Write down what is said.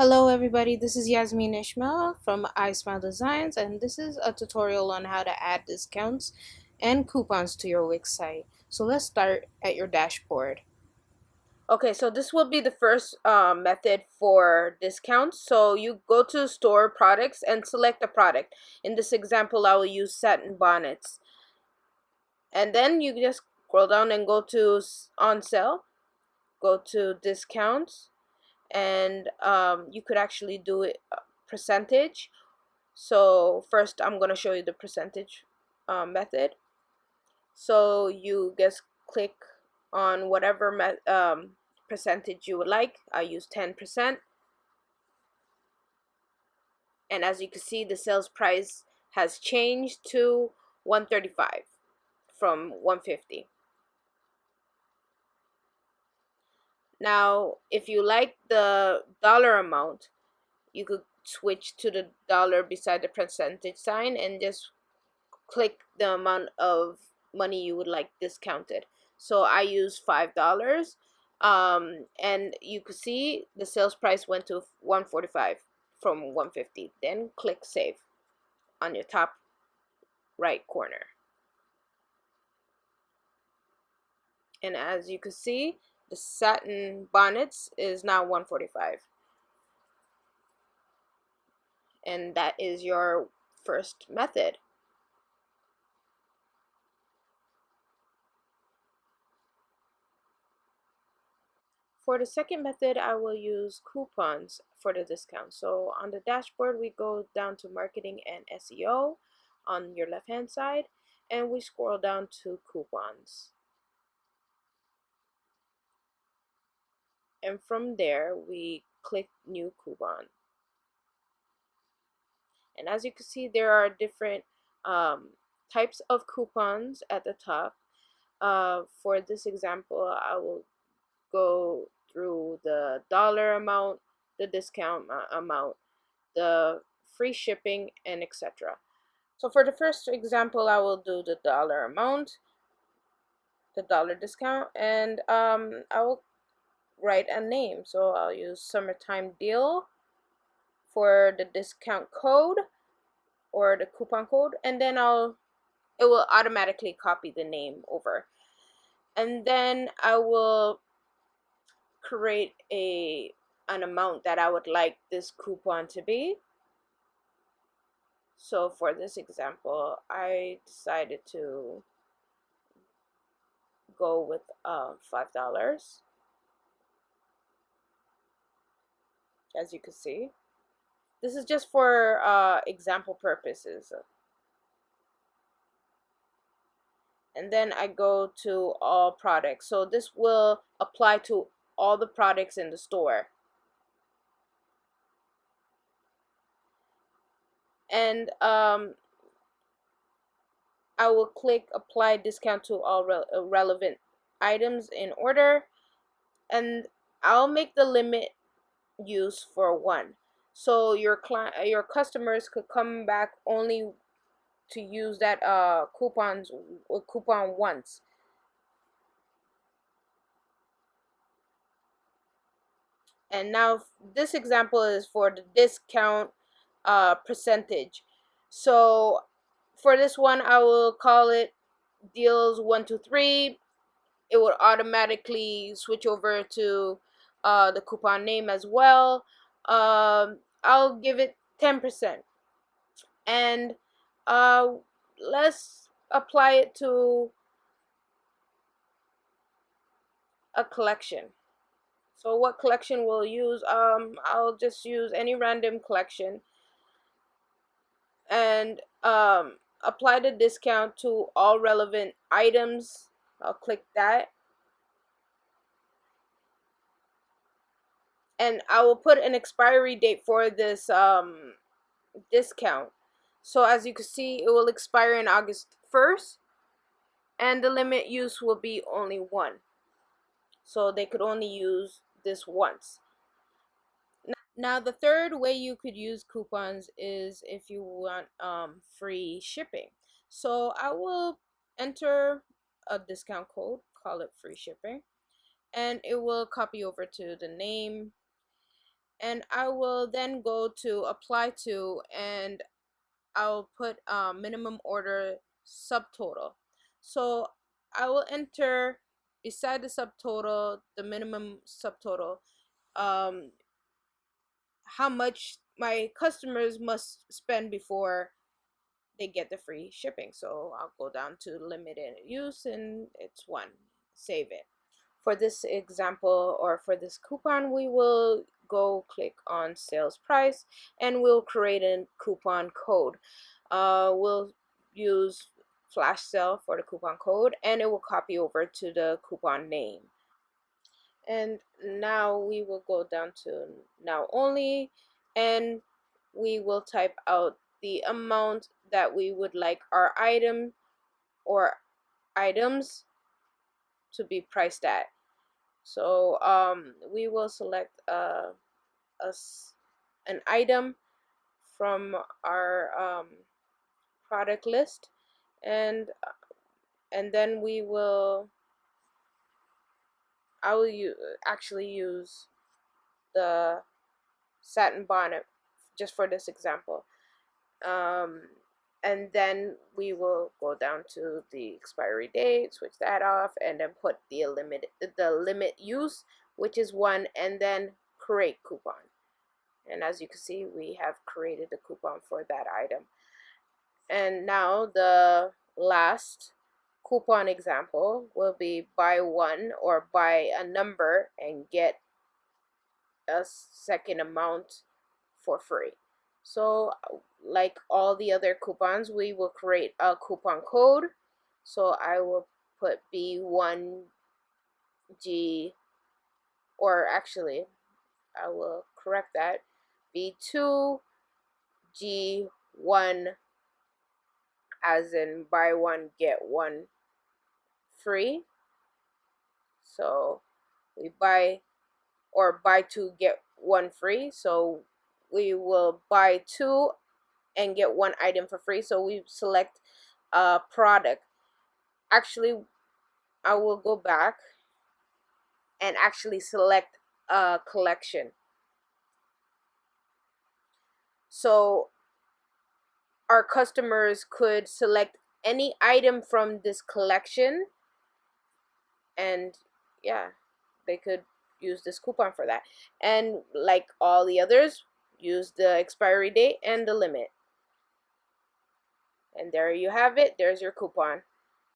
Hello everybody, this is Yasmin Ishmael from I Smile Designs, and this is a tutorial on how to add discounts and coupons to your Wix site. So let's start at your dashboard. Okay, so this will be the first method for discounts. So you go to store products and select a product. In this example, I will use satin bonnets. And then you just scroll down and go to on sale, go to discounts, and you could actually do it percentage. So first I'm going to show you the percentage method. So you just click on whatever percentage you would like. I use 10%, and as you can see, the sales price has changed to 135 from 150. Now if you like the dollar amount, you could switch to the dollar beside the percentage sign and just click the amount of money you would like discounted. So I use $5, and you could see the sales price went to 145 from 150. Then click save on your top right corner, and as you can see, the satin bonnets is now 145, and that is your first method. For the second method, I will use coupons for the discount. So on the dashboard, we go down to marketing and SEO on your left hand side, and we scroll down to coupons. And from there, we click new coupon. And as you can see, there are different types of coupons at the top. For this example, I will go through the dollar amount, the discount amount, the free shipping, and etc. So for the first example, I will do the dollar amount, the dollar discount, and I will write a name. So I'll use summertime deal for the discount code or the coupon code, and then it will automatically copy the name over. And then I will create an amount that I would like this coupon to be. So for this example, I decided to go with $5, as you can see. This is just for example purposes. And then I go to all products. So this will apply to all the products in the store. And I will click apply discount to all relevant items in order, and I'll make the limit use for 1. So your customers could come back only to use that coupon once. And now this example is for the discount percentage. So for this one, I will call it deals 1 to 3. It will automatically switch over to the coupon name as well. I'll give it 10%, and let's apply it to a collection. So what collection we'll use? I'll just use any random collection, and apply the discount to all relevant items. I'll click that, and I will put an expiry date for this discount. So as you can see, it will expire in August 1st, and the limit use will be only 1. So they could only use this once. Now the third way you could use coupons is if you want free shipping. So I will enter a discount code, call it free shipping, and it will copy over to the name, And I will then go to apply to, and I'll put minimum order subtotal. So I will enter beside the subtotal, the minimum subtotal, um, how much my customers must spend before they get the free shipping. So I'll go down to limited use, and it's 1. Save it. For this example, or for this coupon, we will go click on sales price, and we'll create a coupon code. We'll use flash sale for the coupon code, and it will copy over to the coupon name. And now we will go down to now only, and we will type out the amount that we would like our item or items to be priced at. So we will select an item from our product list, and then I will actually use the satin bonnet just for this example. Um, and then we will go down to the expiry date, switch that off, and then put the limit use, which is 1, and then create coupon. And as you can see, we have created the coupon for that item. And now the last coupon example will be buy 1 or buy a number and get a second amount for free. So like all the other coupons, we will create a coupon code. So I will put B1G, or actually I will correct that, B2G1, as in buy 1 get 1 free. So we buy 2 get 1 free. So we will buy 2 and get 1 item for free. So we select a product. Actually, I will go back and actually select a collection. So our customers could select any item from this collection, and yeah, they could use this coupon for that. And like all the others, use the expiry date and the limit. And there you have it. There's your coupon.